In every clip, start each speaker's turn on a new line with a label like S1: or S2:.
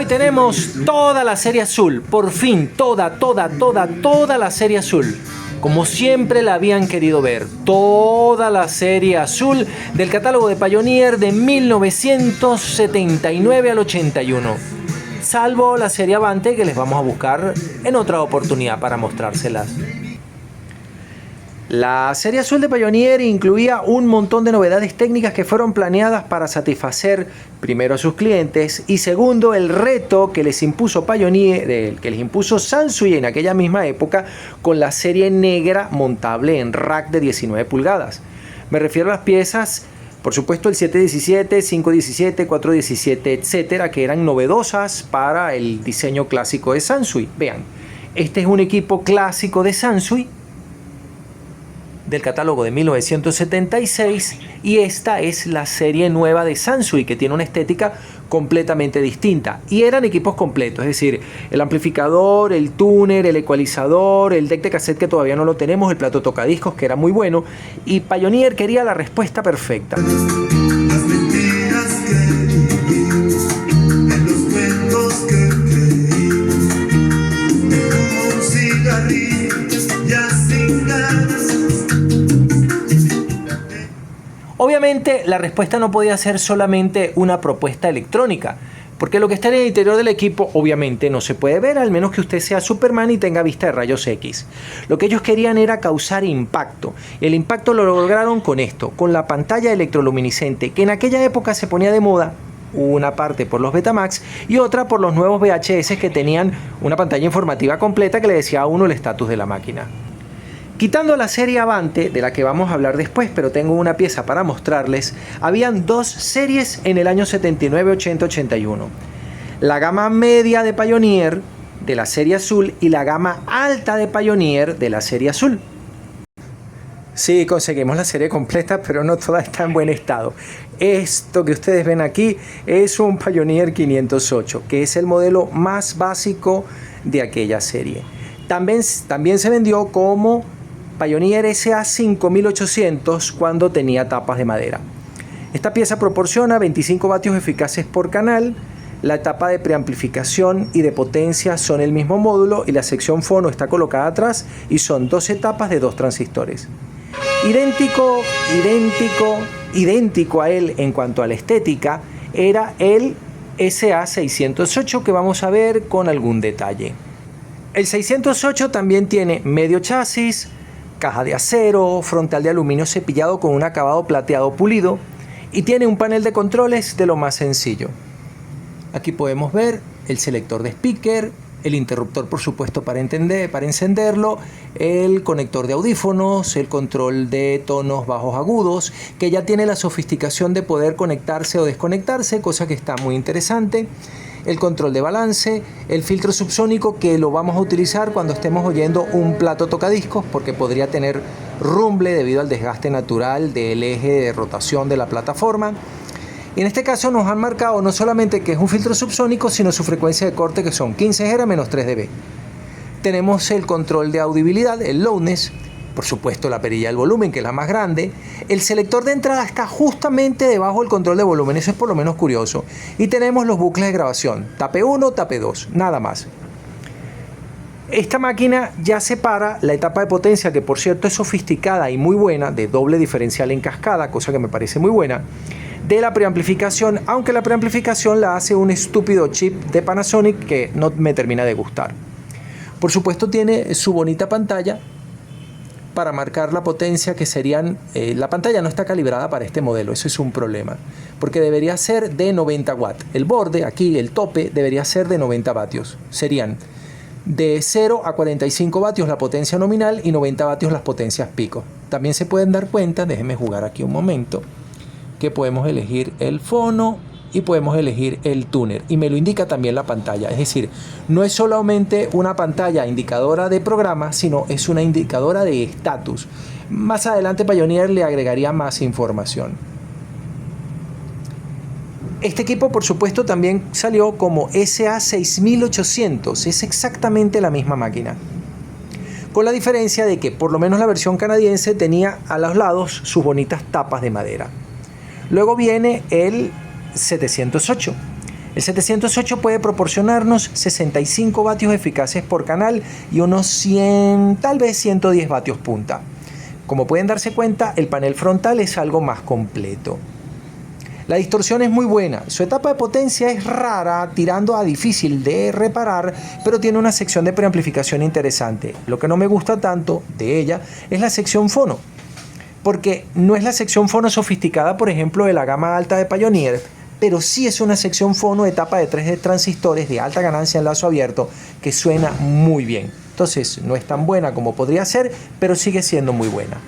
S1: Hoy tenemos toda la serie azul, por fin, toda la serie azul. Como siempre la habían querido ver, toda la serie azul del catálogo de Pioneer de 1979 al 81. Salvo la serie Avante, que les vamos a buscar en otra oportunidad para mostrárselas. La serie azul de Pioneer incluía un montón de novedades técnicas que fueron planeadas para satisfacer primero a sus clientes y segundo el reto que les impuso Pioneer, que les impuso Sansui en aquella misma época con la serie negra montable en rack de 19 pulgadas. Me refiero a las piezas, por supuesto el 717, 517, 417, etcétera, que eran novedosas para el diseño clásico de Sansui. Vean, este es un equipo clásico de Sansui del catálogo de 1976 y esta es la serie nueva de Sansui que tiene una estética completamente distinta y eran equipos completos, es decir, el amplificador, el tuner, el ecualizador, el deck de cassette que todavía no lo tenemos, el plato tocadiscos que era muy bueno y Pioneer quería la respuesta perfecta. Obviamente la respuesta no podía ser solamente una propuesta electrónica, porque lo que está en el interior del equipo obviamente no se puede ver, al menos que usted sea Superman y tenga vista de rayos X. Lo que ellos querían era causar impacto, y el impacto lo lograron con esto, con la pantalla electroluminiscente, que en aquella época se ponía de moda, una parte por los Betamax y otra por los nuevos VHS que tenían una pantalla informativa completa que le decía a uno el estatus de la máquina. Quitando la serie Avante, de la que vamos a hablar después, pero tengo una pieza para mostrarles, habían dos series en el año 79, 80, 81. La gama media de Pioneer, de la serie azul, y la gama alta de Pioneer, de la serie azul. Sí, conseguimos la serie completa, pero no toda está en buen estado. Esto que ustedes ven aquí es un Pioneer 508, que es el modelo más básico de aquella serie. También se vendió como Pioneer SA5800 cuando tenía tapas de madera. Esta pieza proporciona 25 vatios eficaces por canal, la etapa de preamplificación y de potencia son el mismo módulo y la sección fono está colocada atrás y son dos etapas de dos transistores. Idéntico a él en cuanto a la estética era el SA608 que vamos a ver con algún detalle. El 608 también tiene medio chasis, caja de acero, frontal de aluminio cepillado con un acabado plateado pulido y tiene un panel de controles de lo más sencillo. Aquí podemos ver el selector de speaker, el interruptor por supuesto para encenderlo, el conector de audífonos, el control de tonos bajos agudos, que ya tiene la sofisticación de poder conectarse o desconectarse, cosa que está muy interesante. El control de balance, el filtro subsónico que lo vamos a utilizar cuando estemos oyendo un plato tocadiscos porque podría tener rumble debido al desgaste natural del eje de rotación de la plataforma. Y en este caso nos han marcado no solamente que es un filtro subsónico, sino su frecuencia de corte que son 15 Hz menos 3 dB. Tenemos el control de audibilidad, el loudness, por supuesto la perilla del volumen que es la más grande. El selector de entrada está justamente debajo del control de volumen, eso es por lo menos curioso. Y tenemos los bucles de grabación, tape 1, tape 2, nada más. Esta máquina ya separa la etapa de potencia, que por cierto es sofisticada y muy buena, de doble diferencial en cascada, cosa que me parece muy buena, de la preamplificación, aunque la preamplificación la hace un estúpido chip de Panasonic que no me termina de gustar. Por supuesto tiene su bonita pantalla para marcar la potencia que serían, la pantalla no está calibrada para este modelo, eso es un problema, porque debería ser de 90 watts. El borde, aquí el tope, debería ser de 90 vatios. Serían de 0 a 45 vatios la potencia nominal y 90 vatios las potencias pico. También se pueden dar cuenta, déjenme jugar aquí un momento, que podemos elegir el fono y podemos elegir el tuner y me lo indica también la pantalla, es decir, no es solamente una pantalla indicadora de programa, sino es una indicadora de estatus. Más adelante Pioneer le agregaría más información. Este equipo por supuesto también salió como SA6800, es exactamente la misma máquina, con la diferencia de que por lo menos la versión canadiense tenía a los lados sus bonitas tapas de madera. Luego viene el 708. El 708 puede proporcionarnos 65 vatios eficaces por canal y unos 100, tal vez 110 vatios punta. Como pueden darse cuenta, el panel frontal es algo más completo. La distorsión es muy buena, su etapa de potencia es rara, tirando a difícil de reparar, pero tiene una sección de preamplificación interesante. Lo que no me gusta tanto de ella es la sección fono, porque no es la sección fono sofisticada, por ejemplo, de la gama alta de Pioneer, pero sí es una sección fono etapa de 3 transistores de alta ganancia en lazo abierto que suena muy bien. Entonces no es tan buena como podría ser, pero sigue siendo muy buena.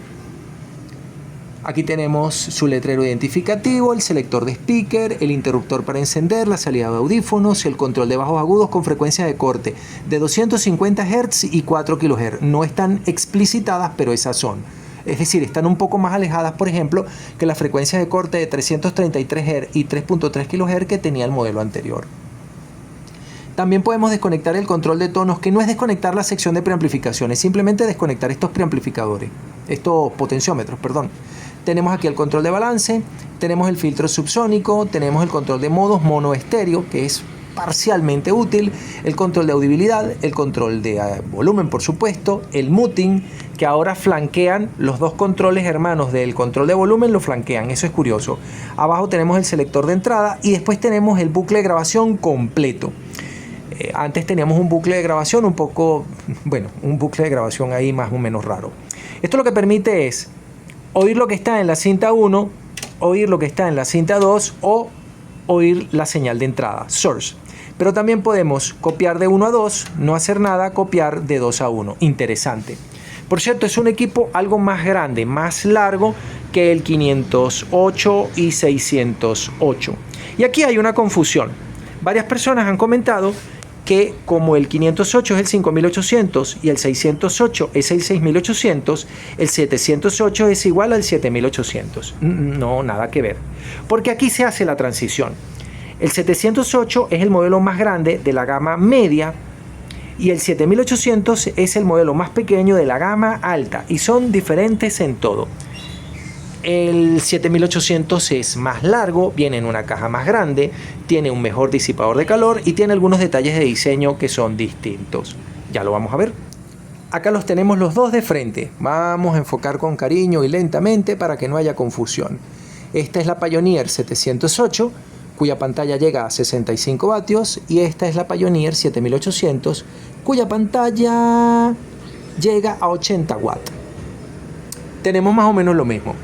S1: Aquí tenemos su letrero identificativo, el selector de speaker, el interruptor para encender, la salida de audífonos, el control de bajos agudos con frecuencia de corte de 250 Hz y 4 kHz. No están explicitadas, pero esas son. Es decir, están un poco más alejadas, por ejemplo, que la frecuencia de corte de 333 Hz y 3.3 kHz que tenía el modelo anterior. También podemos desconectar el control de tonos, que no es desconectar la sección de preamplificación, es simplemente desconectar estos preamplificadores, estos potenciómetros, perdón. Tenemos aquí el control de balance, tenemos el filtro subsónico, tenemos el control de modos mono estéreo, que es parcialmente útil, el control de audibilidad, el control de volumen, por supuesto, el muting, que ahora flanquean los dos controles hermanos del control de volumen, lo flanquean, eso es curioso. Abajo tenemos el selector de entrada y después tenemos el bucle de grabación completo. Antes teníamos un bucle de grabación un bucle de grabación ahí más o menos raro. Esto lo que permite es oír lo que está en la cinta 1, oír lo que está en la cinta 2 o oír la señal de entrada, source. Pero también podemos copiar de 1 a 2, no hacer nada, copiar de 2 a 1. Interesante. Por cierto, es un equipo algo más grande, más largo que el 508 y 608. Y aquí hay una confusión. Varias personas han comentado que como el 508 es el 5800 y el 608 es el 6800, el 708 es igual al 7800. No, nada que ver. Porque aquí se hace la transición. El 708 es el modelo más grande de la gama media y el 7800 es el modelo más pequeño de la gama alta y son diferentes en todo. El 7800 es más largo, viene en una caja más grande, tiene un mejor disipador de calor y tiene algunos detalles de diseño que son distintos. Ya lo vamos a ver. Acá los tenemos los dos de frente. Vamos a enfocar con cariño y lentamente para que no haya confusión. Esta es la Pioneer 708, cuya pantalla llega a 65 vatios, y esta es la Pioneer 7800, cuya pantalla llega a 80 watts. Tenemos más o menos lo mismo.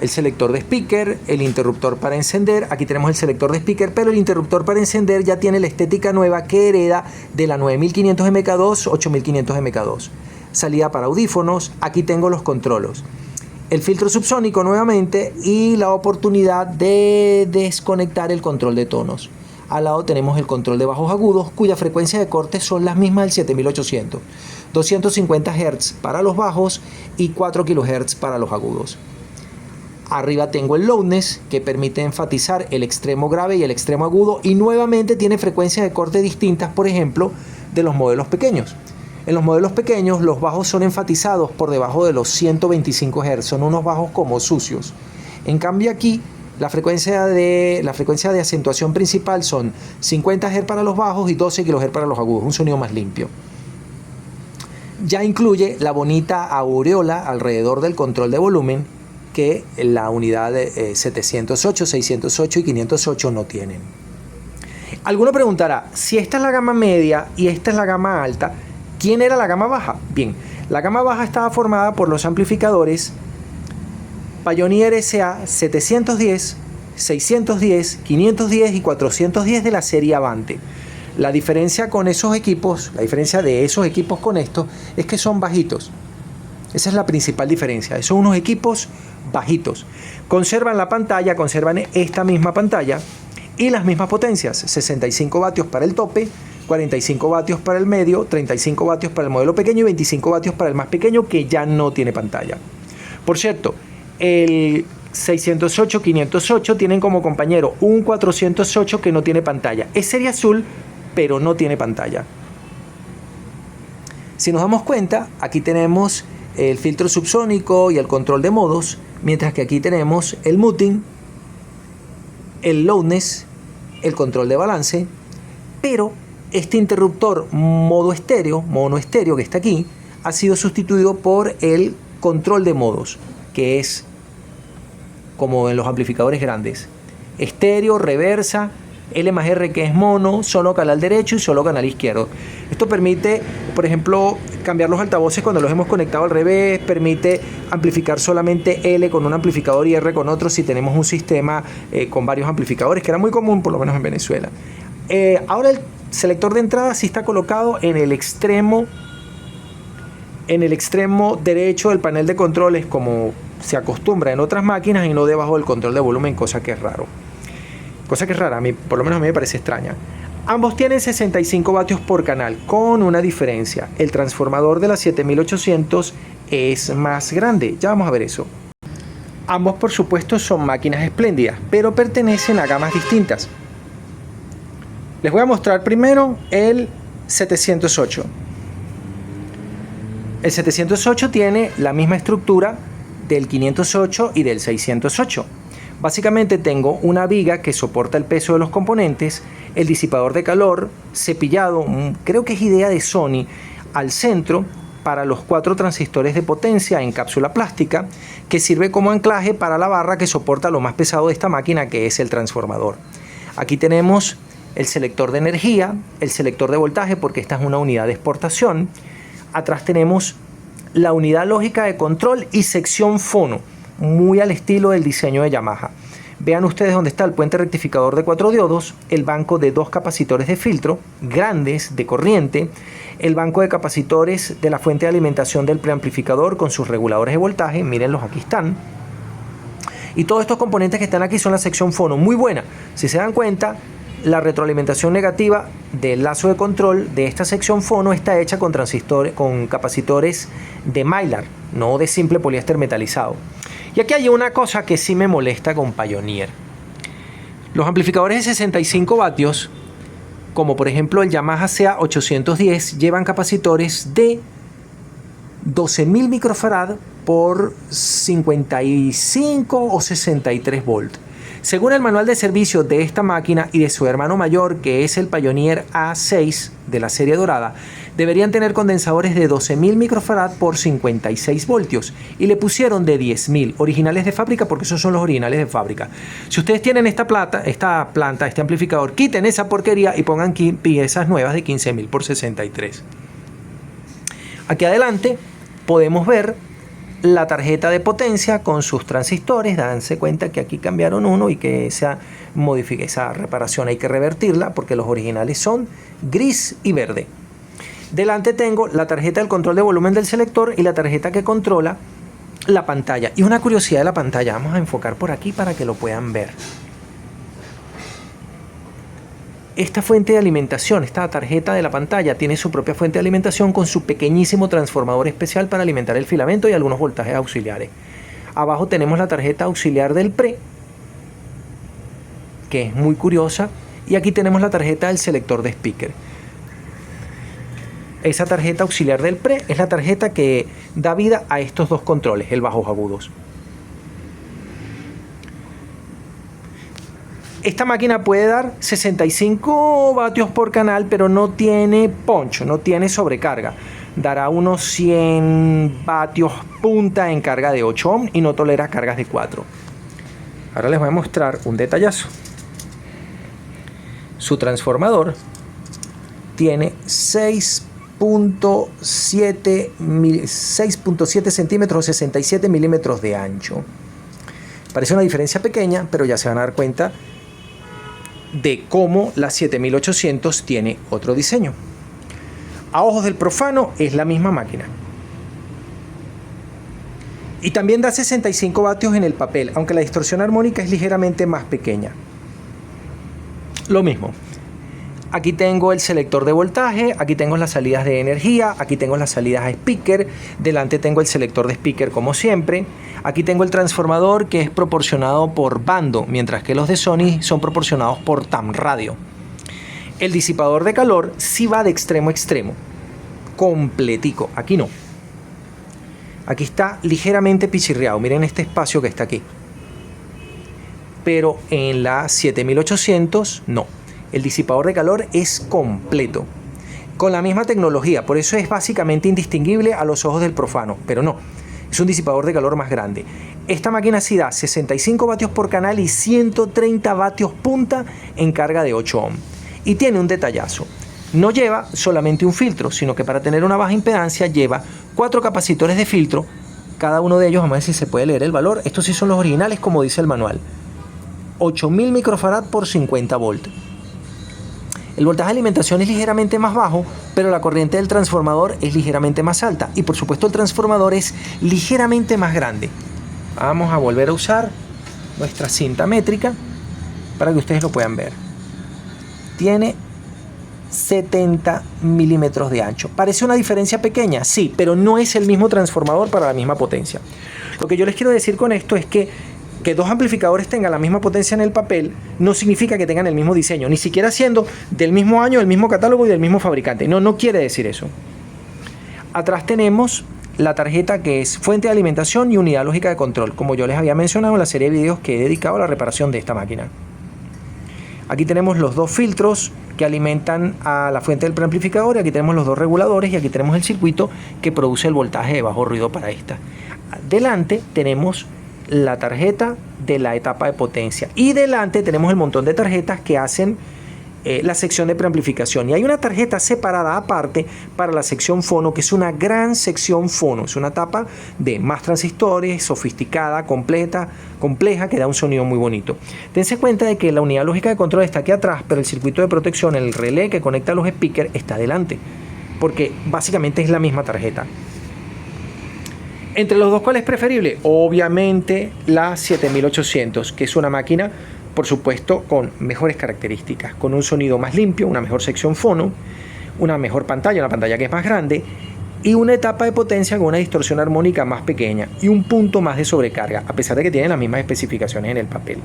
S1: El selector de speaker, el interruptor para encender. Aquí tenemos el selector de speaker, pero el interruptor para encender ya tiene la estética nueva que hereda de la 9500 MK2, 8500 MK2. Salida para audífonos. Aquí tengo los controles. El filtro subsónico nuevamente y la oportunidad de desconectar el control de tonos. Al lado tenemos el control de bajos agudos, cuya frecuencia de corte son las mismas del 7800. 250 Hz para los bajos y 4 kHz para los agudos. Arriba tengo el loudness, que permite enfatizar el extremo grave y el extremo agudo, y nuevamente tiene frecuencias de corte distintas, por ejemplo, de los modelos pequeños. En los modelos pequeños los bajos son enfatizados por debajo de los 125 Hz, son unos bajos como sucios. En cambio aquí la frecuencia de acentuación principal son 50 Hz para los bajos y 12 kHz para los agudos, un sonido más limpio. Ya incluye la bonita aureola alrededor del control de volumen, que la unidad de 708, 608 y 508 no tienen. Alguno preguntará, si esta es la gama media y esta es la gama alta, ¿quién era la gama baja? Bien, la gama baja estaba formada por los amplificadores Pioneer SA 710, 610, 510 y 410 de la serie Avante. La diferencia con esos equipos, la diferencia de esos equipos con estos, es que son bajitos. Esa es la principal diferencia. Son unos equipos bajitos. Conservan la pantalla, conservan esta misma pantalla y las mismas potencias. 65 vatios para el tope, 45 vatios para el medio, 35 vatios para el modelo pequeño y 25 vatios para el más pequeño, que ya no tiene pantalla. Por cierto, el 608, 508 tienen como compañero un 408 que no tiene pantalla. Es serie azul, pero no tiene pantalla. Si nos damos cuenta, aquí tenemos el filtro subsónico y el control de modos, mientras que aquí tenemos el muting, el loudness, el control de balance, pero este interruptor mono estéreo que está aquí, ha sido sustituido por el control de modos, que es como en los amplificadores grandes: estéreo, reversa, L+R que es mono, solo canal derecho y solo canal izquierdo. Esto permite, por ejemplo, cambiar los altavoces cuando los hemos conectado al revés, permite amplificar solamente L con un amplificador y R con otro si tenemos un sistema con varios amplificadores, que era muy común por lo menos en Venezuela. Ahora el selector de entrada sí está colocado en el extremo derecho del panel de controles, como se acostumbra en otras máquinas, y no debajo del control de volumen, cosa que es rara, a mí, por lo menos a mí me parece extraña. Ambos tienen 65 vatios por canal, con una diferencia: el transformador de la 7800 es más grande, ya vamos a ver eso. Ambos, por supuesto, son máquinas espléndidas, pero pertenecen a gamas distintas. Les voy a mostrar primero el 708. El 708 tiene la misma estructura del 508 y del 608. Básicamente tengo una viga que soporta el peso de los componentes, el disipador de calor cepillado, creo que es idea de Sony, al centro para los 4 transistores de potencia en cápsula plástica, que sirve como anclaje para la barra que soporta lo más pesado de esta máquina, que es el transformador. Aquí tenemos el selector de energía, el selector de voltaje, porque esta es una unidad de exportación. Atrás tenemos la unidad lógica de control y sección fono, muy al estilo del diseño de Yamaha. Vean ustedes dónde está el puente rectificador de 4 diodos, el banco de 2 capacitores de filtro grandes de corriente, el banco de capacitores de la fuente de alimentación del preamplificador con sus reguladores de voltaje, mírenlos, aquí están. Y todos estos componentes que están aquí son la sección fono, muy buena. Si se dan cuenta, la retroalimentación negativa del lazo de control de esta sección fono está hecha con capacitores de Mylar, no de simple poliéster metalizado. Y aquí hay una cosa que sí me molesta con Pioneer. Los amplificadores de 65 vatios, como por ejemplo el Yamaha CA810, llevan capacitores de 12.000 microfarad por 55 o 63 volts. Según el manual de servicio de esta máquina y de su hermano mayor, que es el Pioneer A6 de la serie dorada, deberían tener condensadores de 12.000 microfarad por 56 voltios, y le pusieron de 10.000 originales de fábrica, porque esos son los originales de fábrica. Si ustedes tienen esta planta, este amplificador, quiten esa porquería y pongan aquí piezas nuevas de 15.000 por 63. Aquí adelante podemos ver la tarjeta de potencia con sus transistores. Danse cuenta que aquí cambiaron uno y que esa reparación hay que revertirla, porque los originales son gris y verde. Delante tengo la tarjeta del control de volumen del selector y la tarjeta que controla la pantalla. Y una curiosidad de la pantalla, vamos a enfocar por aquí para que lo puedan ver. Esta fuente de alimentación, esta tarjeta de la pantalla, tiene su propia fuente de alimentación con su pequeñísimo transformador especial para alimentar el filamento y algunos voltajes auxiliares. Abajo tenemos la tarjeta auxiliar del pre, que es muy curiosa, y aquí tenemos la tarjeta del selector de speaker. Esa tarjeta auxiliar del pre es la tarjeta que da vida a estos dos controles, el bajos agudos. Esta máquina puede dar 65 vatios por canal, pero no tiene punch, no tiene sobrecarga. Dará unos 100 vatios punta en carga de 8 ohm y no tolera cargas de 4. Ahora les voy a mostrar un detallazo. Su transformador tiene 6.7 centímetros o 67 milímetros de ancho. Parece una diferencia pequeña, pero ya se van a dar cuenta de cómo la 7800 tiene otro diseño. A ojos del profano es la misma máquina. Y también da 65 vatios en el papel, aunque la distorsión armónica es ligeramente más pequeña. Lo mismo. Aquí tengo el selector de voltaje, aquí tengo las salidas de energía, aquí tengo las salidas a speaker, delante tengo el selector de speaker como siempre, aquí tengo el transformador que es proporcionado por bando, mientras que los de Sony son proporcionados por TAM radio. El disipador de calor sí va de extremo a extremo, completico, aquí no. Aquí está ligeramente pichirreado, miren este espacio que está aquí. pero en la 7800 no. El disipador de calor es completo, con la misma tecnología, por eso es básicamente indistinguible a los ojos del profano, pero no, es un disipador de calor más grande. Esta máquina sí da 65 vatios por canal y 130 vatios punta en carga de 8 ohm. Y tiene un detallazo, no lleva solamente un filtro, sino que para tener una baja impedancia lleva 4 capacitores de filtro, cada uno de ellos, vamos a ver si se puede leer el valor, estos sí son los originales como dice el manual, 8000 microfarad por 50 volt. El voltaje de alimentación es ligeramente más bajo, pero la corriente del transformador es ligeramente más alta y por supuesto el transformador es ligeramente más grande. Vamos a volver a usar nuestra cinta métrica para que ustedes lo puedan ver. Tiene 70 milímetros de ancho. Parece una diferencia pequeña, sí, pero no es el mismo transformador para la misma potencia. Lo que yo les quiero decir con esto es que dos amplificadores tengan la misma potencia en el papel no significa que tengan el mismo diseño, ni siquiera siendo del mismo año, del mismo catálogo y del mismo fabricante. No quiere decir eso. Atrás tenemos la tarjeta que es fuente de alimentación y unidad lógica de control, como yo les había mencionado en la serie de videos que he dedicado a la reparación de esta máquina. Aquí tenemos los dos filtros que alimentan a la fuente del preamplificador, y aquí tenemos los dos reguladores y aquí tenemos el circuito que produce el voltaje de bajo ruido para esta. Delante tenemos la tarjeta de la etapa de potencia y delante tenemos el montón de tarjetas que hacen la sección de preamplificación, y hay una tarjeta separada aparte para la sección fono, que es una gran sección fono, es una tapa de más transistores, sofisticada, compleja, que da un sonido muy bonito. Dense cuenta de que la unidad lógica de control está aquí atrás, pero el circuito de protección, el relé que conecta los speakers, está adelante, porque básicamente es la misma tarjeta. Entre los dos, ¿cuál es preferible? Obviamente la 7800, que es una máquina, por supuesto, con mejores características, con un sonido más limpio, una mejor sección fono, una mejor pantalla, una pantalla que es más grande, y una etapa de potencia con una distorsión armónica más pequeña y un punto más de sobrecarga, a pesar de que tienen las mismas especificaciones en el papel.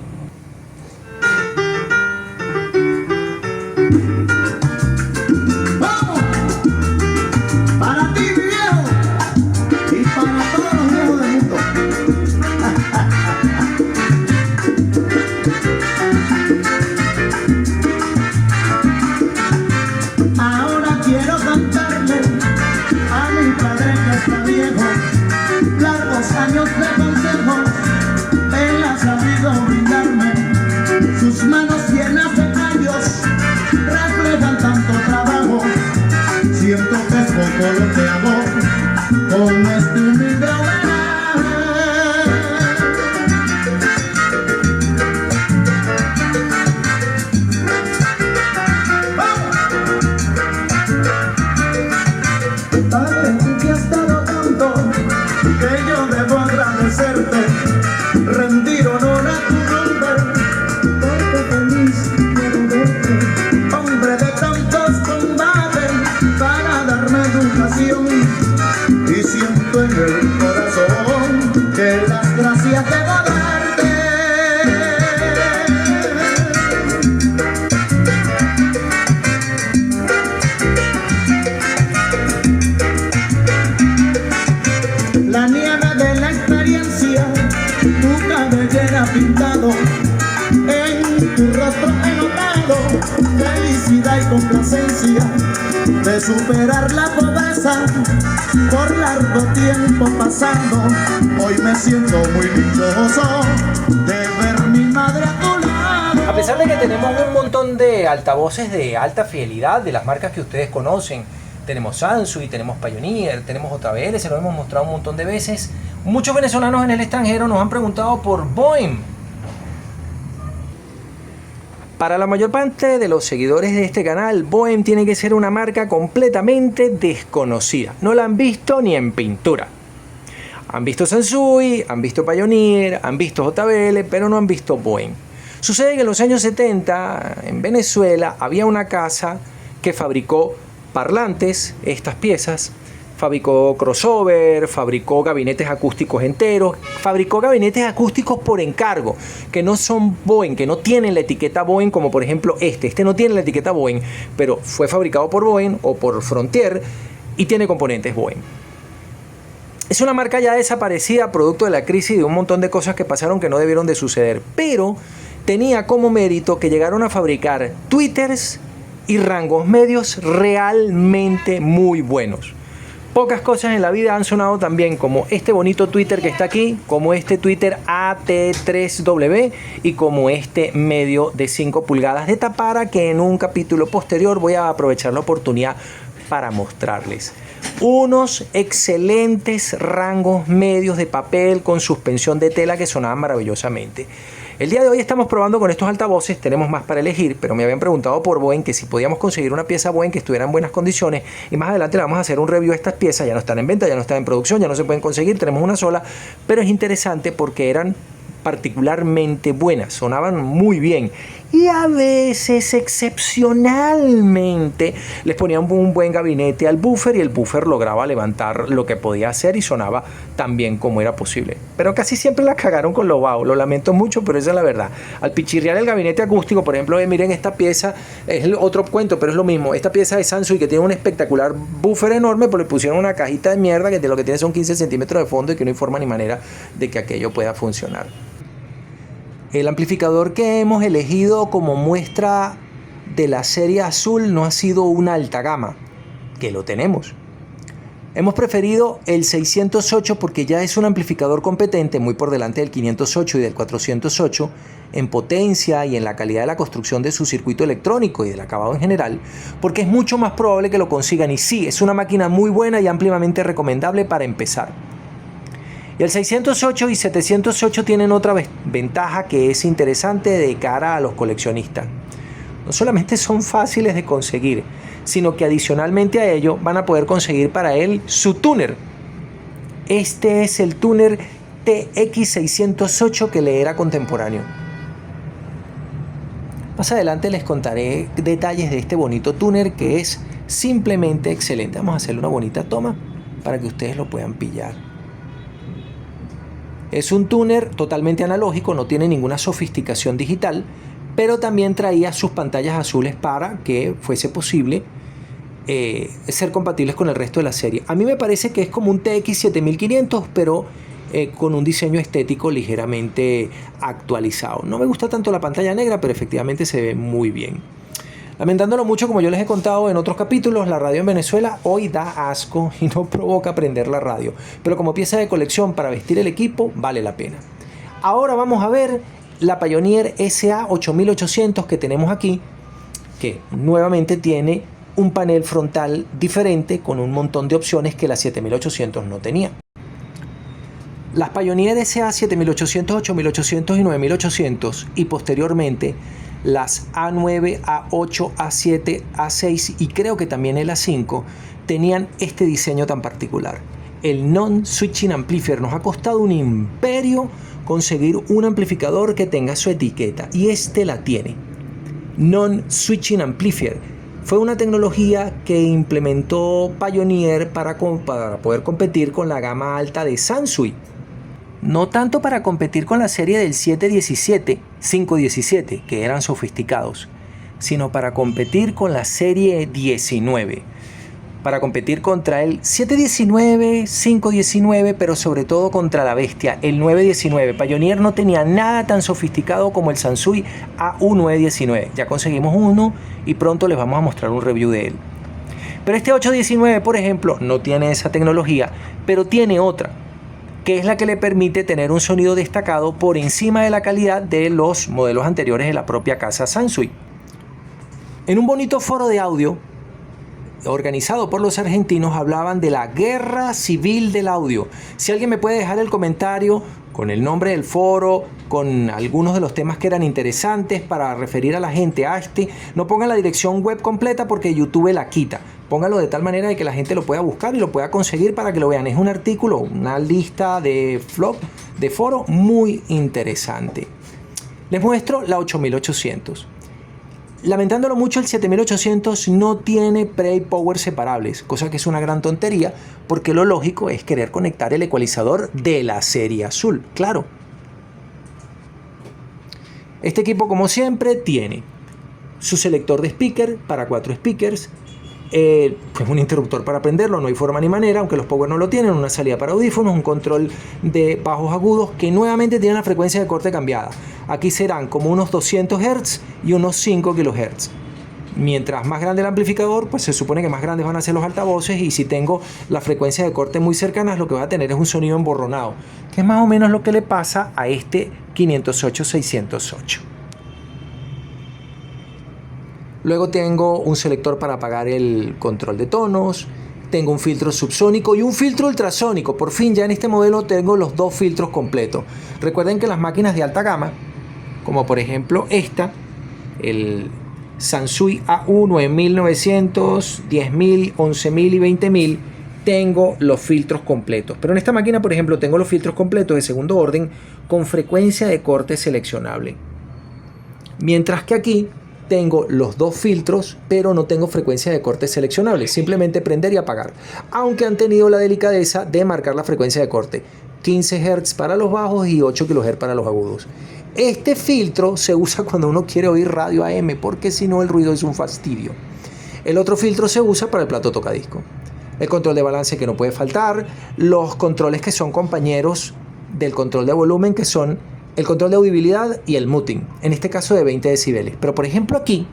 S2: Pintado en tu rostro he notado felicidad y complacencia de superar la pobreza por largo tiempo pasando. Hoy me siento muy dichoso de ver mi madre a tu lado.
S1: A pesar de que tenemos un montón de altavoces de alta fidelidad de las marcas que ustedes conocen, tenemos Sansui, tenemos Pioneer, tenemos JBL, se lo hemos mostrado un montón de veces. Muchos venezolanos en el extranjero nos han preguntado por Boeing. Para la mayor parte de los seguidores de este canal, Boeing tiene que ser una marca completamente desconocida. No la han visto ni en pintura. Han visto Sansui, han visto Pioneer, han visto JBL, pero no han visto Boeing. Sucede que en los años 70, en Venezuela, había una casa que fabricó parlantes, estas piezas, fabricó crossover, fabricó gabinetes acústicos enteros, fabricó gabinetes acústicos por encargo, que no son Boeing, que no tienen la etiqueta Boeing, como por ejemplo este no tiene la etiqueta Boeing, pero fue fabricado por Boeing o por Frontier y tiene componentes Boeing. Es una marca ya desaparecida, producto de la crisis y de un montón de cosas que pasaron que no debieron de suceder, pero tenía como mérito que llegaron a fabricar tweeters y rangos medios realmente muy buenos. Pocas cosas en la vida han sonado tan bien como este bonito Twitter que está aquí, como este Twitter AT3W y como este medio de 5 pulgadas de tapara, que en un capítulo posterior voy a aprovechar la oportunidad para mostrarles. Unos excelentes rangos medios de papel con suspensión de tela que sonaban maravillosamente. El día de hoy estamos probando con estos altavoces, tenemos más para elegir, pero me habían preguntado por Boeing que si podíamos conseguir una pieza Boeing que estuviera en buenas condiciones, y más adelante le vamos a hacer un review de estas piezas. Ya no están en venta, ya no están en producción, ya no se pueden conseguir, tenemos una sola, pero es interesante porque eran particularmente buenas, sonaban muy bien y a veces excepcionalmente les ponían un buen gabinete al buffer y el buffer lograba levantar lo que podía hacer y sonaba tan bien como era posible, pero casi siempre la cagaron con lo bajo. Lo lamento mucho, pero esa es la verdad. Al pichirrear el gabinete acústico, por ejemplo, miren esta pieza, es otro cuento, pero es lo mismo. Esta pieza de Sansui que tiene un espectacular buffer enorme, pues le pusieron una cajita de mierda que de lo que tiene son 15 centímetros de fondo y que no hay forma ni manera de que aquello pueda funcionar. El amplificador que hemos elegido como muestra de la serie azul no ha sido una alta gama, que lo tenemos. Hemos preferido el 608 porque ya es un amplificador competente, muy por delante del 508 y del 408, en potencia y en la calidad de la construcción de su circuito electrónico y del acabado en general, porque es mucho más probable que lo consigan. Y sí, es una máquina muy buena y ampliamente recomendable para empezar. Y el 608 y 708 tienen otra ventaja que es interesante de cara a los coleccionistas. No solamente son fáciles de conseguir, sino que adicionalmente a ello van a poder conseguir para él su tuner. Este es el tuner TX608 que le era contemporáneo. Más adelante les contaré detalles de este bonito tuner que es simplemente excelente. Vamos a hacerle una bonita toma para que ustedes lo puedan pillar. Es un tuner totalmente analógico, no tiene ninguna sofisticación digital, pero también traía sus pantallas azules para que fuese posible ser compatibles con el resto de la serie. A mí me parece que es como un TX7500, pero con un diseño estético ligeramente actualizado. No me gusta tanto la pantalla negra, pero efectivamente se ve muy bien. Lamentándolo mucho, como yo les he contado en otros capítulos, la radio en Venezuela hoy da asco y no provoca prender la radio. Pero como pieza de colección para vestir el equipo, vale la pena. Ahora vamos a ver la Pioneer SA8800 que tenemos aquí, que nuevamente tiene un panel frontal diferente con un montón de opciones que la 7800 no tenía. Las Pioneer SA7800, 8800 y 9800 y posteriormente las A9, A8, A7, A6 y creo que también el A5 tenían este diseño tan particular. El Non-Switching Amplifier. Nos ha costado un imperio conseguir un amplificador que tenga su etiqueta y este la tiene. Non-Switching Amplifier. Fue una tecnología que implementó Pioneer para poder competir con la gama alta de Sansui. No tanto para competir con la serie del 717, 517, que eran sofisticados, sino para competir con la serie 19. Para competir contra el 719, 519, pero sobre todo contra la bestia, el 919. Pioneer no tenía nada tan sofisticado como el Sansui AU919. Ya conseguimos uno y pronto les vamos a mostrar un review de él. Pero este 819, por ejemplo, no tiene esa tecnología, pero tiene otra, que es la que le permite tener un sonido destacado por encima de la calidad de los modelos anteriores de la propia casa Sansui. En un bonito foro de audio organizado por los argentinos hablaban de la guerra civil del audio. Si alguien me puede dejar el comentario con el nombre del foro, con algunos de los temas que eran interesantes para referir a la gente a no pongan la dirección web completa porque YouTube la quita. Pónganlo de tal manera de que la gente lo pueda buscar y lo pueda conseguir para que lo vean. Es un artículo, una lista de blog, de foro muy interesante. Les muestro la 8800. Lamentándolo mucho, el 7800 no tiene pre y power separables, cosa que es una gran tontería porque lo lógico es querer conectar el ecualizador de la serie azul, claro. Este equipo, como siempre, tiene su selector de speaker para 4 speakers, pues un interruptor para prenderlo, no hay forma ni manera, aunque los power no lo tienen, una salida para audífonos, un control de bajos agudos que nuevamente tienen la frecuencia de corte cambiada. Aquí serán como unos 200 Hz y unos 5 kHz. Mientras más grande el amplificador, pues se supone que más grandes van a ser los altavoces, y si tengo la frecuencia de corte muy cercanas, lo que va a tener es un sonido emborronado, que es más o menos lo que le pasa a este 508-608. Luego tengo un selector para apagar el control de tonos, tengo un filtro subsónico y un filtro ultrasónico. Por fin ya en este modelo tengo los dos filtros completos. Recuerden que las máquinas de alta gama, como por ejemplo esta, el Sansui AU 9900, 10000, 11000 y 20000, tengo los filtros completos. Pero en esta máquina, por ejemplo, tengo los filtros completos de segundo orden con frecuencia de corte seleccionable. Mientras que aquí tengo los dos filtros, pero no tengo frecuencia de corte seleccionable, simplemente prender y apagar. Aunque han tenido la delicadeza de marcar la frecuencia de corte: 15 Hz para los bajos y 8 kHz para los agudos. Este filtro se usa cuando uno quiere oír radio AM, porque si no el ruido es un fastidio. El otro filtro se usa para el plato tocadisco. El control de balance, que no puede faltar, los controles que son compañeros del control de volumen, que son el control de audibilidad y el muting, en este caso de 20 decibeles. Pero por ejemplo aquí,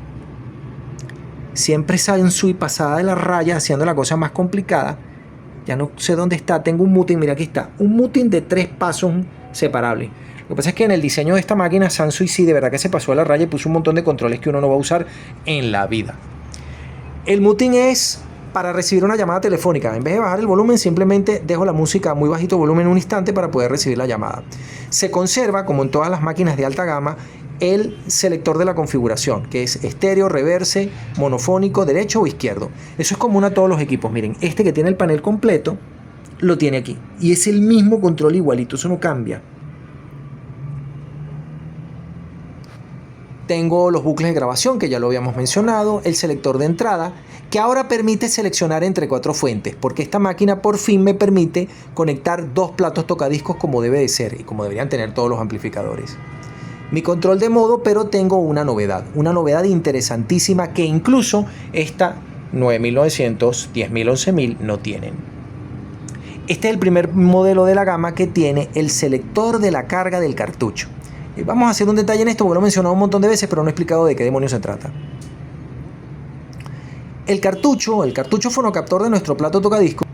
S1: siempre Sansui pasada de la raya, haciendo la cosa más complicada. Ya no sé dónde está, tengo un muting, mira aquí está, un muting de 3 pasos separables. Lo que pasa es que en el diseño de esta máquina Sansui sí de verdad que se pasó a la raya y puso un montón de controles que uno no va a usar en la vida. El muting es para recibir una llamada telefónica. En vez de bajar el volumen, simplemente dejo la música a muy bajito volumen un instante para poder recibir la llamada. Se conserva, como en todas las máquinas de alta gama, el selector de la configuración, que es estéreo, reverse, monofónico, derecho o izquierdo. Eso es común a todos los equipos. Miren, este que tiene el panel completo lo tiene aquí, y es el mismo control igualito, eso no cambia. Tengo los bucles de grabación, que ya lo habíamos mencionado, el selector de entrada, que ahora permite seleccionar entre 4 fuentes, porque esta máquina por fin me permite conectar 2 platos tocadiscos como debe de ser y como deberían tener todos los amplificadores. Mi control de modo, pero tengo una novedad interesantísima que incluso esta 9900, 10000, 11000 no tienen. Este es el primer modelo de la gama que tiene el selector de la carga del cartucho. Vamos a hacer un detalle en esto, porque lo he mencionado un montón de veces, pero no he explicado de qué demonios se trata. El cartucho fonocaptor de nuestro plato tocadisco,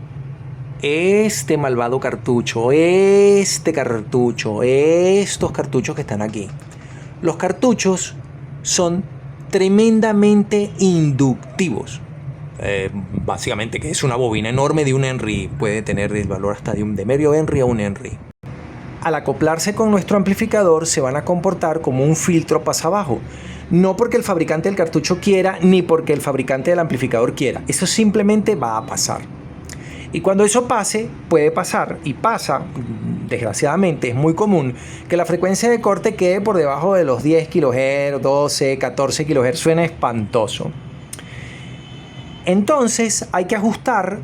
S1: este malvado cartucho, estos cartuchos que están aquí. Los cartuchos son tremendamente inductivos. Básicamente, que es una bobina enorme de un Henry, puede tener el valor hasta de medio Henry a un Henry. Al acoplarse con nuestro amplificador se van a comportar como un filtro pasabajo. No porque el fabricante del cartucho quiera, ni porque el fabricante del amplificador quiera. Eso simplemente va a pasar. Y cuando eso pase, puede pasar, y pasa, desgraciadamente, es muy común, que la frecuencia de corte quede por debajo de los 10 kHz, 12, 14 kHz. Suena espantoso. Entonces hay que ajustar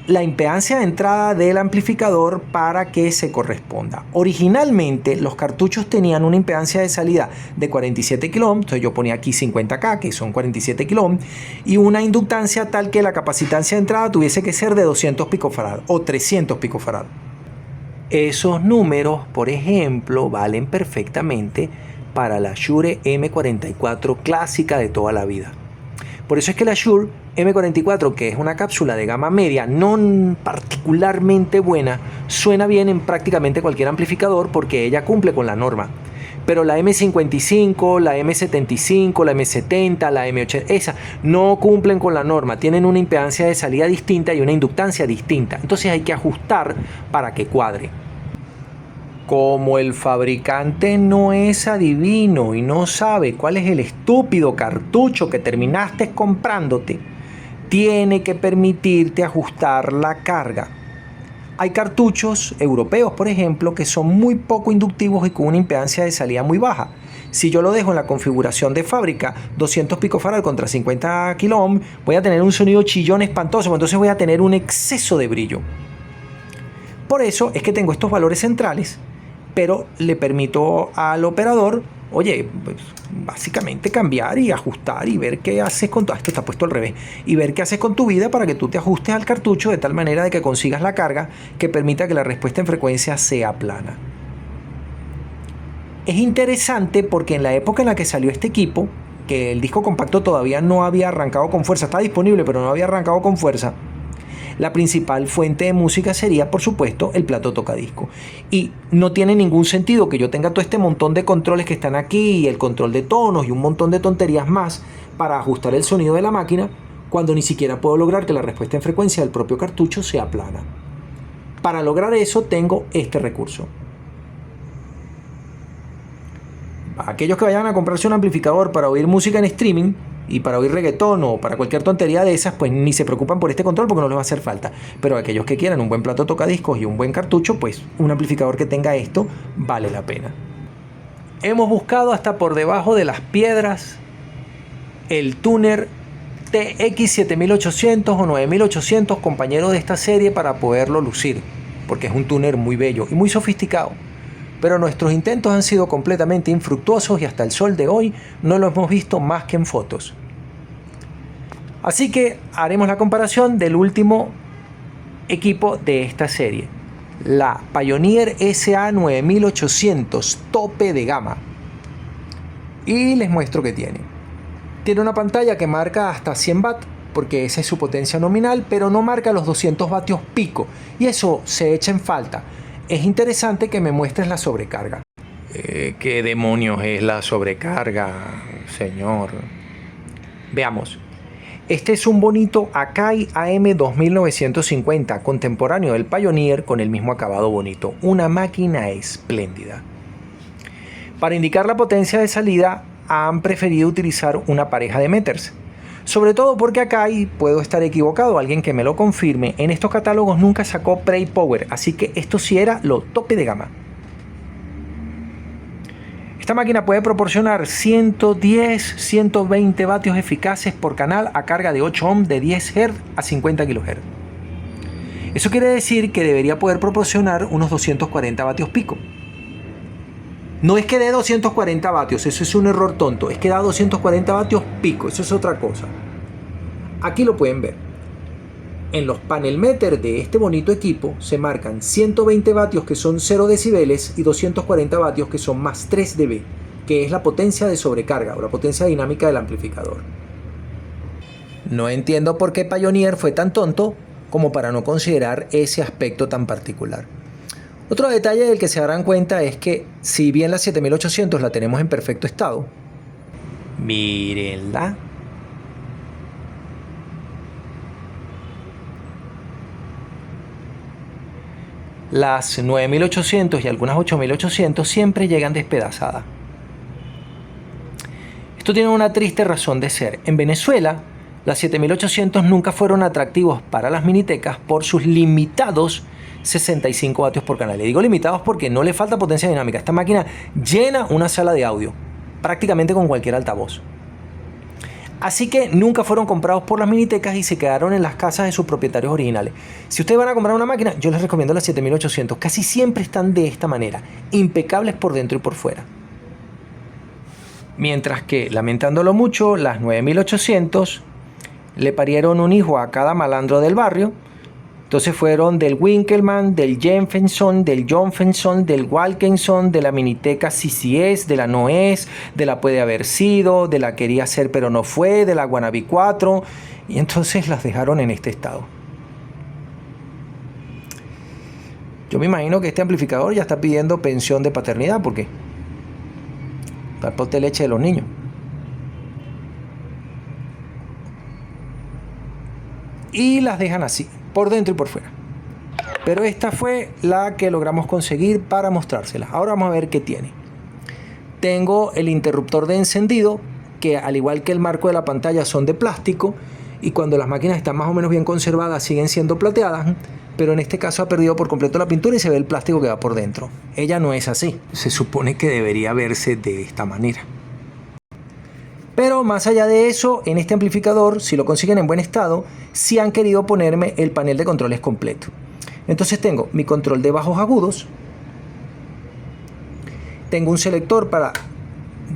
S1: la impedancia de entrada del amplificador para que se corresponda. Originalmente los cartuchos tenían una impedancia de salida de 47 kΩ, entonces yo ponía aquí 50K, que son 47 kΩ, y una inductancia tal que la capacitancia de entrada tuviese que ser de 200 picofarad o 300 picofarad. Esos números, por ejemplo, valen perfectamente para la Shure M44 clásica de toda la vida. Por eso es que la Shure M44, que es una cápsula de gama media, no particularmente buena, suena bien en prácticamente cualquier amplificador porque ella cumple con la norma. Pero la M55, la M75, la M70, la M80, esas no cumplen con la norma, tienen una impedancia de salida distinta y una inductancia distinta. Entonces hay que ajustar para que cuadre. Como el fabricante no es adivino y no sabe cuál es el estúpido cartucho que terminaste comprándote, tiene que permitirte ajustar la carga. Hay cartuchos europeos, por ejemplo, que son muy poco inductivos y con una impedancia de salida muy baja. Si yo lo dejo en la configuración de fábrica, 200 picofarad contra 50 kΩ, voy a tener un sonido chillón espantoso, entonces voy a tener un exceso de brillo. Por eso es que tengo estos valores centrales, pero le permito al operador oye, pues, básicamente cambiar y ajustar y ver qué haces con todo. Esto está puesto al revés. Y ver qué haces con tu vida para que tú te ajustes al cartucho de tal manera de que consigas la carga que permita que la respuesta en frecuencia sea plana. Es interesante porque en la época en la que salió este equipo, que el disco compacto todavía no había arrancado con fuerza, está disponible pero no había arrancado con fuerza, la principal fuente de música sería, por supuesto, el plato tocadisco. Y no tiene ningún sentido que yo tenga todo este montón de controles que están aquí, y el control de tonos y un montón de tonterías más para ajustar el sonido de la máquina, cuando ni siquiera puedo lograr que la respuesta en frecuencia del propio cartucho sea plana. Para lograr eso tengo este recurso. Aquellos que vayan a comprarse un amplificador para oír música en streaming y para oír reggaetón o para cualquier tontería de esas, pues ni se preocupan por este control porque no les va a hacer falta. Pero aquellos que quieran un buen plato tocadiscos y un buen cartucho, pues un amplificador que tenga esto vale la pena. Hemos buscado hasta por debajo de las piedras el tuner TX7800 o 9800, compañero de esta serie, para poderlo lucir, porque es un tuner muy bello y muy sofisticado. Pero nuestros intentos han sido completamente infructuosos y hasta el sol de hoy no lo hemos visto más que en fotos. Así que haremos la comparación del último equipo de esta serie, la Pioneer SA9800 tope de gama. Y les muestro que tiene. Tiene una pantalla que marca hasta 100 watts, porque esa es su potencia nominal, pero no marca los 200 vatios pico, y eso se echa en falta. Es interesante que me muestres la sobrecarga. ¿Qué demonios es la sobrecarga, señor? Veamos. Este es un bonito Akai AM2950, contemporáneo del Pioneer, con el mismo acabado bonito. Una máquina espléndida. Para indicar la potencia de salida, han preferido utilizar una pareja de meters. Sobre todo porque Akai, puedo estar equivocado, alguien que me lo confirme, en estos catálogos nunca sacó Pre Power, así que esto sí era lo tope de gama. Esta máquina puede proporcionar 110-120 vatios eficaces por canal a carga de 8 ohm de 10 Hz a 50 kHz. Eso quiere decir que debería poder proporcionar unos 240 vatios pico. No es que dé 240 vatios, eso es un error tonto, es que da 240 vatios pico, eso es otra cosa. Aquí lo pueden ver. En los panel meter de este bonito equipo se marcan 120 vatios que son 0 decibeles y 240 vatios que son más 3 dB, que es la potencia de sobrecarga o la potencia dinámica del amplificador. No entiendo por qué Pioneer fue tan tonto como para no considerar ese aspecto tan particular. Otro detalle del que se darán cuenta es que, si bien la 7800 la tenemos en perfecto estado, mírenla. Las 9800 y algunas 8800 siempre llegan despedazadas. Esto tiene una triste razón de ser. En Venezuela, las 7800 nunca fueron atractivos para las minitecas por sus limitados 65 vatios por canal. Le digo limitados porque no le falta potencia dinámica. Esta máquina llena una sala de audio prácticamente con cualquier altavoz. Así que nunca fueron comprados por las minitecas y se quedaron en las casas de sus propietarios originales. Si ustedes van a comprar una máquina, yo les recomiendo las 7800. Casi siempre están de esta manera, impecables por dentro y por fuera. Mientras que, lamentándolo mucho, las 9800 le parieron un hijo a cada malandro del barrio. Entonces fueron del Winkelmann, del Jefferson, del Johnson, del Walkinson, de la miniteca CCS, de la Noes, de la Puede Haber Sido, de la Quería Ser Pero No Fue, de la Wannabe 4, y entonces las dejaron en este estado. Yo me imagino que este amplificador ya está pidiendo pensión de paternidad, porque para poner leche de los niños. Y las dejan así, por dentro y por fuera. Pero esta fue la que logramos conseguir para mostrársela. Ahora vamos a ver qué tiene. Tengo el interruptor de encendido, que al igual que el marco de la pantalla son de plástico, y cuando las máquinas están más o menos bien conservadas siguen siendo plateadas, pero en este caso ha perdido por completo la pintura y se ve el plástico que va por dentro. Ella no es así, se supone que debería verse de esta manera. Pero más allá de eso, en este amplificador, si lo consiguen en buen estado, sí han querido ponerme el panel de controles completo. Entonces tengo mi control de bajos agudos, tengo un selector para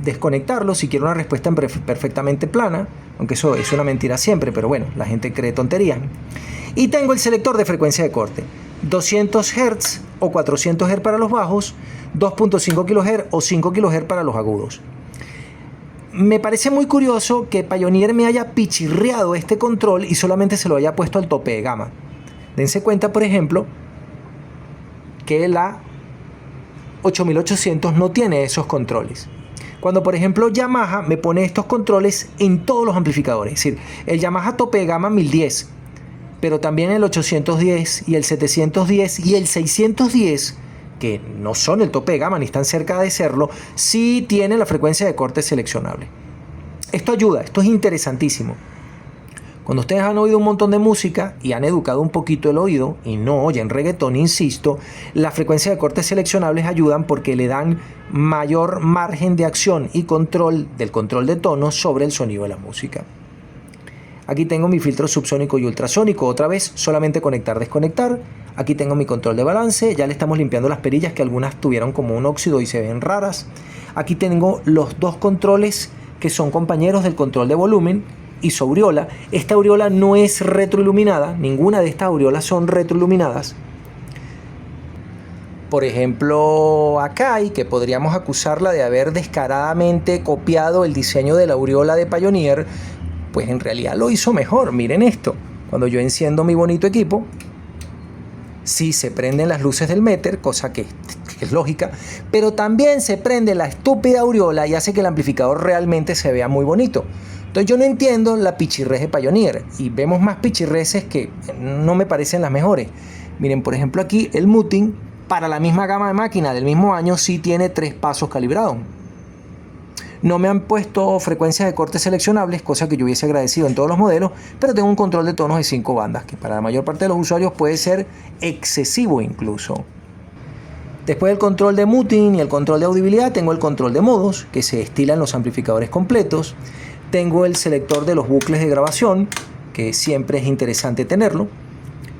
S1: desconectarlo si quiero una respuesta perfectamente plana, aunque eso es una mentira siempre, pero bueno, la gente cree tonterías. Y tengo el selector de frecuencia de corte, 200 Hz o 400 Hz para los bajos, 2.5 kHz o 5 kHz para los agudos. Me parece muy curioso que Pioneer me haya pichirreado este control y solamente se lo haya puesto al tope de gama. Dense cuenta, por ejemplo, que la 8800 no tiene esos controles. Cuando, por ejemplo, Yamaha me pone estos controles en todos los amplificadores. Es decir, el Yamaha tope de gama 1010, pero también el 810 y el 710 y el 610, que no son el tope de gama ni están cerca de serlo, sí tienen la frecuencia de corte seleccionable. Esto ayuda, esto es interesantísimo. Cuando ustedes han oído un montón de música y han educado un poquito el oído y no oyen reggaetón, insisto, las frecuencias de cortes seleccionables ayudan porque le dan mayor margen de acción y control del control de tonos sobre el sonido de la música. Aquí tengo mi filtro subsónico y ultrasónico, otra vez solamente conectar, desconectar. Aquí tengo mi control de balance, ya le estamos limpiando las perillas que algunas tuvieron como un óxido y se ven raras. Aquí tengo los dos controles que son compañeros del control de volumen y su aureola. Esta aureola no es retroiluminada, ninguna de estas aureolas son retroiluminadas. Por ejemplo, Akai, que podríamos acusarla de haber descaradamente copiado el diseño de la aureola de Pioneer, pues en realidad lo hizo mejor. Miren esto, cuando yo enciendo mi bonito equipo, sí se prenden las luces del meter, cosa que es lógica, pero también se prende la estúpida aureola y hace que el amplificador realmente se vea muy bonito. Entonces yo no entiendo la pichirrez de Pioneer, y vemos más pichirreces que no me parecen las mejores. Miren, por ejemplo, aquí el muting para la misma gama de máquina del mismo año sí tiene 3 pasos calibrados. No me han puesto frecuencias de corte seleccionables, cosa que yo hubiese agradecido en todos los modelos, pero tengo un control de tonos de 5 bandas, que para la mayor parte de los usuarios puede ser excesivo incluso. Después del control de muting y el control de audibilidad, tengo el control de modos, que se estila en los amplificadores completos. Tengo el selector de los bucles de grabación, que siempre es interesante tenerlo,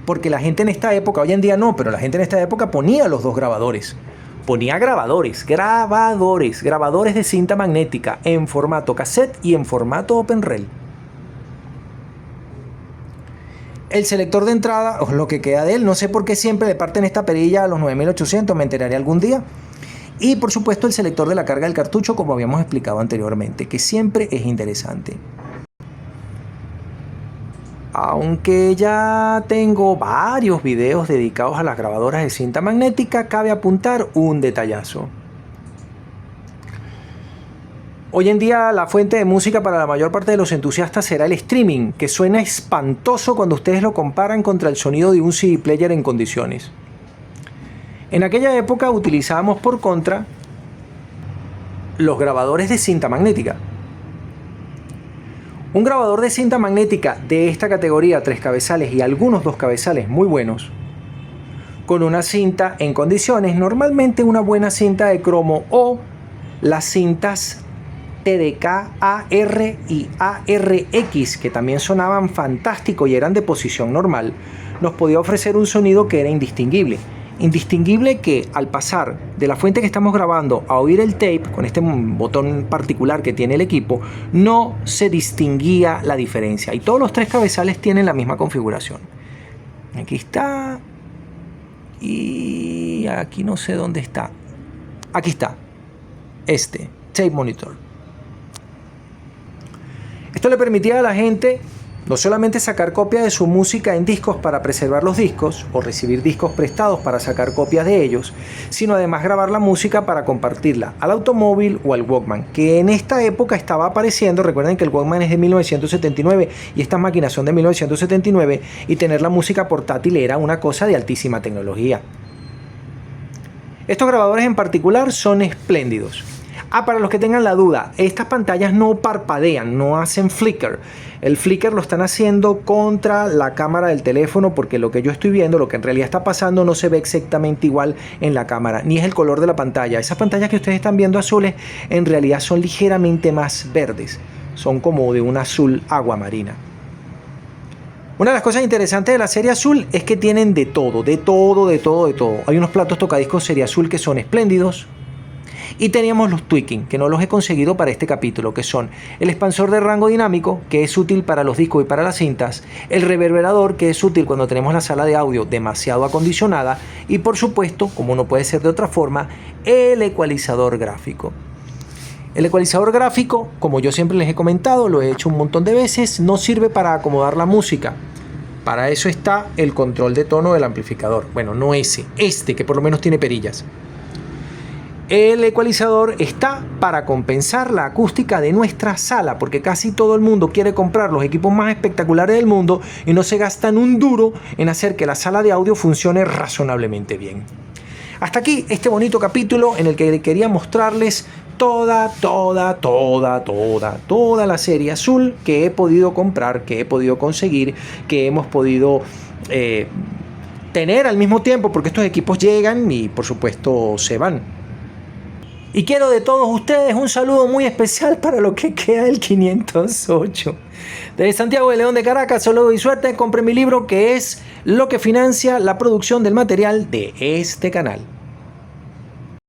S1: porque la gente en esta época, hoy en día no, pero la gente en esta época ponía los dos grabadores. Ponía grabadores de cinta magnética en formato cassette y en formato OpenRel. El selector de entrada, o lo que queda de él, no sé por qué siempre le parten esta perilla a los 9800, me enteraré algún día. Y por supuesto el selector de la carga del cartucho, como habíamos explicado anteriormente, que siempre es interesante. Aunque ya tengo varios videos dedicados a las grabadoras de cinta magnética, cabe apuntar un detallazo. Hoy en día la fuente de música para la mayor parte de los entusiastas será el streaming, que suena espantoso cuando ustedes lo comparan contra el sonido de un CD player en condiciones. En aquella época utilizábamos por contra los grabadores de cinta magnética. Un grabador de cinta magnética de esta categoría, 3 cabezales y algunos 2 cabezales muy buenos, con una cinta en condiciones, normalmente una buena cinta de cromo o las cintas TDK AR y ARX, que también sonaban fantástico y eran de posición normal, nos podía ofrecer un sonido que era indistinguible. Indistinguible que al pasar de la fuente que estamos grabando a oír el tape con este botón particular que tiene el equipo, no se distinguía la diferencia, y todos los 3 cabezales tienen la misma configuración. Aquí está, y aquí no sé dónde está. Aquí está, este tape monitor. Esto le permitía a la gente no solamente sacar copias de su música en discos para preservar los discos o recibir discos prestados para sacar copias de ellos, sino además grabar la música para compartirla al automóvil o al Walkman, que en esta época estaba apareciendo. Recuerden que el Walkman es de 1979 y estas máquinas son de 1979, y tener la música portátil era una cosa de altísima tecnología. Estos grabadores en particular son espléndidos. Para los que tengan la duda, estas pantallas no parpadean, no hacen flicker. El flicker lo están haciendo contra la cámara del teléfono, porque lo que yo estoy viendo, lo que en realidad está pasando, no se ve exactamente igual en la cámara, ni es el color de la pantalla. Esas pantallas que ustedes están viendo azules, en realidad son ligeramente más verdes. Son como de un azul agua marina. Una de las cosas interesantes de la serie azul es que tienen de todo. Hay unos platos tocadiscos serie azul que son espléndidos. Y teníamos los tweaking, que no los he conseguido para este capítulo, que son el expansor de rango dinámico, que es útil para los discos y para las cintas, el reverberador, que es útil cuando tenemos la sala de audio demasiado acondicionada, y por supuesto, como no puede ser de otra forma, el ecualizador gráfico. El ecualizador gráfico, como yo siempre les he comentado, lo he hecho un montón de veces, no sirve para acomodar la música. Para eso está el control de tono del amplificador. Bueno, no ese, este que por lo menos tiene perillas. El ecualizador está para compensar la acústica de nuestra sala, porque casi todo el mundo quiere comprar los equipos más espectaculares del mundo y no se gastan un duro en hacer que la sala de audio funcione razonablemente bien. Hasta aquí este bonito capítulo en el que quería mostrarles toda la serie azul que he podido comprar, que he podido conseguir, que hemos podido tener al mismo tiempo, porque estos equipos llegan y por supuesto se van. Y quiero de todos ustedes un saludo muy especial para lo que queda del 508. Desde Santiago de León de Caracas, saludo y suerte. Compre mi libro, que es lo que financia la producción del material de este canal.